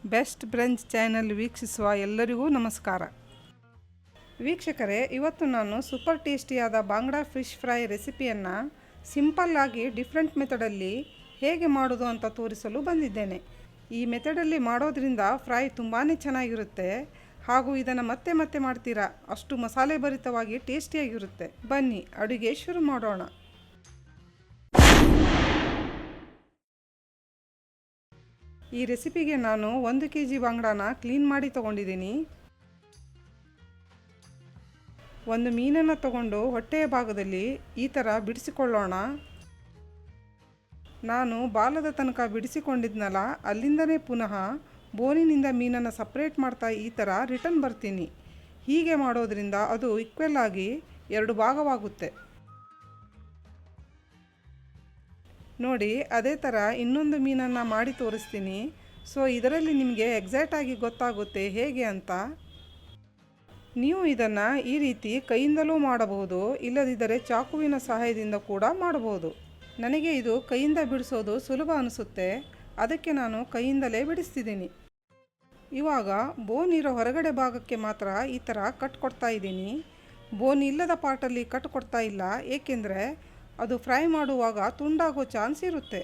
Best brunch channel ವೀಕ್ಷಿಸುವ ಎಲ್ಲರಿಗೂ ನಮಸ್ಕಾರ. ವೀಕ್ಷಕರೇ, ಇವತ್ತು ನಾನು ಸೂಪರ್ ಟೇಸ್ಟಿಯಾದ ಬಾಂಗ್ಡಾ ಫಿಶ್ ಫ್ರೈ ರೆಸಿಪಿಯನ್ನು ಸಿಂಪಲ್ಲಾಗಿ ಡಿಫ್ರೆಂಟ್ ಮೆಥಡಲ್ಲಿ ಹೇಗೆ ಮಾಡೋದು ಅಂತ ತೋರಿಸಲು ಬಂದಿದ್ದೇನೆ. ಈ ಮೆಥಡಲ್ಲಿ ಮಾಡೋದ್ರಿಂದ ಫ್ರೈ ತುಂಬಾ ಚೆನ್ನಾಗಿರುತ್ತೆ ಹಾಗೂ ಇದನ್ನು ಮತ್ತೆ ಮತ್ತೆ ಮಾಡ್ತೀರಾ, ಅಷ್ಟು ಮಸಾಲೆ ಭರಿತವಾಗಿ ಟೇಸ್ಟಿಯಾಗಿರುತ್ತೆ. ಬನ್ನಿ ಅಡುಗೆ ಶುರು ಮಾಡೋಣ. ಈ ರೆಸಿಪಿಗೆ ನಾನು 1 kg ಬಾಂಗ್ಡಾನ ಕ್ಲೀನ್ ಮಾಡಿ ತೊಗೊಂಡಿದ್ದೀನಿ. ಒಂದು ಮೀನನ್ನು ತಗೊಂಡು ಹೊಟ್ಟೆಯ ಭಾಗದಲ್ಲಿ ಈ ಥರ ಬಿಡಿಸಿಕೊಳ್ಳೋಣ. ನಾನು ಬಾಲದ ತನಕ ಬಿಡಿಸಿಕೊಂಡಿದ್ನಲ್ಲ, ಅಲ್ಲಿಂದನೇ ಪುನಃ ಬೋನಿನಿಂದ ಮೀನನ್ನು ಸಪ್ರೇಟ್ ಮಾಡ್ತಾ ಈ ಥರ ರಿಟರ್ನ್ ಬರ್ತೀನಿ. ಹೀಗೆ ಮಾಡೋದ್ರಿಂದ ಅದು ಈಕ್ವಲ್ ಆಗಿ 2 ಭಾಗವಾಗುತ್ತೆ. ನೋಡಿ, ಅದೇ ಥರ ಇನ್ನೊಂದು ಮೀನನ್ನು ಮಾಡಿ ತೋರಿಸ್ತೀನಿ. ಸೊ ಇದರಲ್ಲಿ ನಿಮಗೆ ಎಕ್ಸಾಕ್ಟಾಗಿ ಗೊತ್ತಾಗುತ್ತೆ ಹೇಗೆ ಅಂತ. ನೀವು ಇದನ್ನು ಈ ರೀತಿ ಕೈಯಿಂದಲೂ ಮಾಡಬಹುದು, ಇಲ್ಲದಿದ್ದರೆ ಚಾಕುವಿನ ಸಹಾಯದಿಂದ ಕೂಡ ಮಾಡಬಹುದು. ನನಗೆ ಇದು ಕೈಯಿಂದ ಬಿಡಿಸೋದು ಸುಲಭ ಅನಿಸುತ್ತೆ, ಅದಕ್ಕೆ ನಾನು ಕೈಯಿಂದಲೇ ಬಿಡಿಸ್ತಿದ್ದೀನಿ. ಇವಾಗ ಬೋನ್ ಇರೋ ಹೊರಗಡೆ ಭಾಗಕ್ಕೆ ಮಾತ್ರ ಈ ಥರ ಕಟ್ ಕೊಡ್ತಾ ಇದ್ದೀನಿ. ಬೋನ್ ಇಲ್ಲದ ಪಾರ್ಟಲ್ಲಿ ಕಟ್ ಕೊಡ್ತಾ ಇಲ್ಲ, ಏಕೆಂದರೆ ಅದು ಫ್ರೈ ಮಾಡುವಾಗ ತುಂಡಾಗೋ ಚಾನ್ಸ್ ಇರುತ್ತೆ.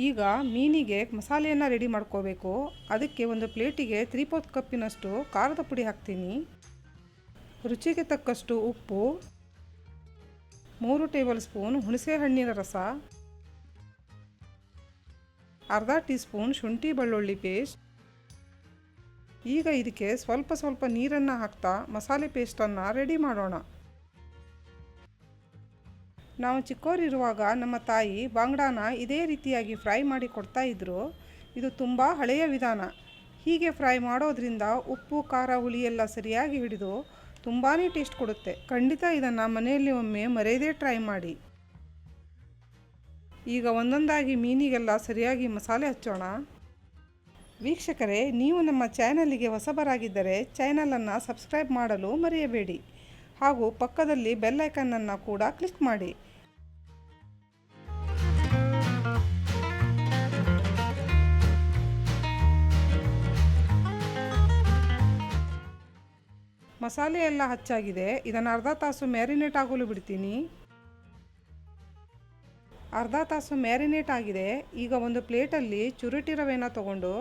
ಈಗ ಮೀನಿಗೆ ಮಸಾಲೆಯನ್ನು ರೆಡಿ ಮಾಡ್ಕೋಬೇಕು. ಅದಕ್ಕೆ ಒಂದು ಪ್ಲೇಟಿಗೆ 3/4 ಕಪ್ಪಿನಷ್ಟು ಖಾರದ ಪುಡಿ ಹಾಕ್ತೀನಿ. ರುಚಿಗೆ ತಕ್ಕಷ್ಟು ಉಪ್ಪು, 3 ಟೇಬಲ್ ಸ್ಪೂನ್ ಹುಣಸೆ ಹಣ್ಣಿನ ರಸ, ಅರ್ಧ ಟೀ ಸ್ಪೂನ್ ಶುಂಠಿ ಬೆಳ್ಳುಳ್ಳಿ ಪೇಸ್ಟ್. ಈಗ ಇದಕ್ಕೆ ಸ್ವಲ್ಪ ನೀರನ್ನು ಹಾಕ್ತಾ ಮಸಾಲೆ ಪೇಸ್ಟನ್ನು ರೆಡಿ ಮಾಡೋಣ. ನಾವು ಚಿಕ್ಕವರಿರುವಾಗ ನಮ್ಮ ತಾಯಿ ಬಾಂಗ್ಡಾನ ಇದೇ ರೀತಿಯಾಗಿ ಫ್ರೈ ಮಾಡಿ ಕೊಡ್ತಾ ಇದ್ರು. ಇದು ತುಂಬ ಹಳೆಯ ವಿಧಾನ. ಹೀಗೆ ಫ್ರೈ ಮಾಡೋದ್ರಿಂದ ಉಪ್ಪು, ಖಾರ, ಹುಳಿ ಎಲ್ಲ ಸರಿಯಾಗಿ ಹಿಡಿದು ತುಂಬಾ ಟೇಸ್ಟ್ ಕೊಡುತ್ತೆ. ಖಂಡಿತ ಇದನ್ನು ಮನೆಯಲ್ಲಿ ಒಮ್ಮೆ ಮರೆಯದೇ ಟ್ರೈ ಮಾಡಿ. ಈಗ ಒಂದೊಂದಾಗಿ ಮೀನಿಗೆಲ್ಲ ಸರಿಯಾಗಿ ಮಸಾಲೆ ಹಚ್ಚೋಣ. ವೀಕ್ಷಕರೇ, ನೀವು ನಮ್ಮ ಚಾನಲಿಗೆ ಹೊಸಬರಾಗಿದ್ದರೆ ಚಾನಲನ್ನು ಸಬ್ಸ್ಕ್ರೈಬ್ ಮಾಡಲು ಮರೆಯಬೇಡಿ ಹಾಗೂ ಪಕ್ಕದಲ್ಲಿ ಬೆಲ್ ಐಕನ್ನನ್ನು ಕೂಡ ಕ್ಲಿಕ್ ಮಾಡಿ. ಮಸಾಲೆ ಎಲ್ಲ ಹಚ್ಚಾಗಿದೆ. ಇದನ್ನು ಅರ್ಧ ತಾಸು ಮ್ಯಾರಿನೇಟ್ ಆಗಲು ಬಿಡ್ತೀನಿ. ಅರ್ಧ ತಾಸು ಮ್ಯಾರಿನೇಟ್ ಆಗಿದೆ. ಈಗ ಒಂದು ಪ್ಲೇಟಲ್ಲಿ ಚುರುಟಿ ರವೆನ ತಗೊಂಡು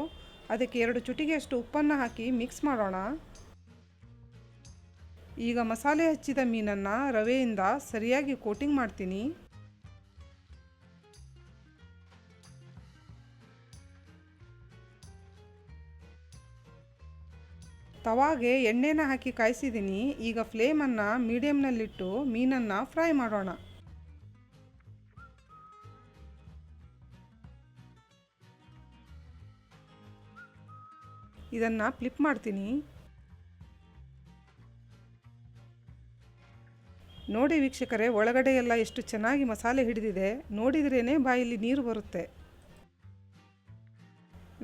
ಅದಕ್ಕೆ 2 ಚುಟಿಗೆಯಷ್ಟು ಉಪ್ಪನ್ನು ಹಾಕಿ ಮಿಕ್ಸ್ ಮಾಡೋಣ. ಈಗ ಮಸಾಲೆ ಹಚ್ಚಿದ ಮೀನನ್ನು ರವೆಯಿಂದ ಸರಿಯಾಗಿ ಕೋಟಿಂಗ್ ಮಾಡ್ತೀನಿ. ತವಾಗೆ ಎಣ್ಣೆನ ಹಾಕಿ ಕಾಯಿಸಿದ್ದೀನಿ. ಈಗ ಫ್ಲೇಮನ್ನು ಮೀಡಿಯಮ್ನಲ್ಲಿಟ್ಟು ಮೀನನ್ನು ಫ್ರೈ ಮಾಡೋಣ. ಇದನ್ನು ಫ್ಲಿಪ್ ಮಾಡ್ತೀನಿ. ನೋಡಿ ವೀಕ್ಷಕರೇ, ಒಳಗಡೆ ಎಲ್ಲ ಎಷ್ಟು ಚೆನ್ನಾಗಿ ಮಸಾಲೆ ಹಿಡಿದಿದೆ. ನೋಡಿದ್ರೇ ಬಾಯಲ್ಲಿ ನೀರು ಬರುತ್ತೆ.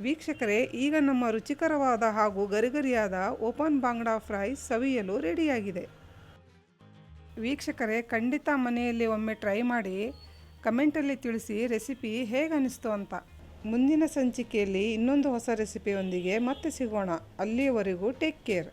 ವೀಕ್ಷಕರೇ, ಈಗ ನಮ್ಮ ರುಚಿಕರವಾದ ಹಾಗೂ ಗರಿಗರಿಯಾದ ಓಪನ್ ಬಾಂಗ್ಡಾ ಫ್ರೈ ಸವಿಯಲು ರೆಡಿಯಾಗಿದೆ. ವೀಕ್ಷಕರೇ, ಖಂಡಿತ ಮನೆಯಲ್ಲಿ ಒಮ್ಮೆ ಟ್ರೈ ಮಾಡಿ ಕಮೆಂಟಲ್ಲಿ ತಿಳಿಸಿ ರೆಸಿಪಿ ಹೇಗೆ ಅನಿಸ್ತು ಅಂತ. ಮುಂದಿನ ಸಂಚಿಕೆಯಲ್ಲಿ ಇನ್ನೊಂದು ಹೊಸ ರೆಸಿಪಿಯೊಂದಿಗೆ ಮತ್ತೆ ಸಿಗೋಣ. ಅಲ್ಲಿಯವರೆಗೂ ಟೇಕ್ ಕೇರ್.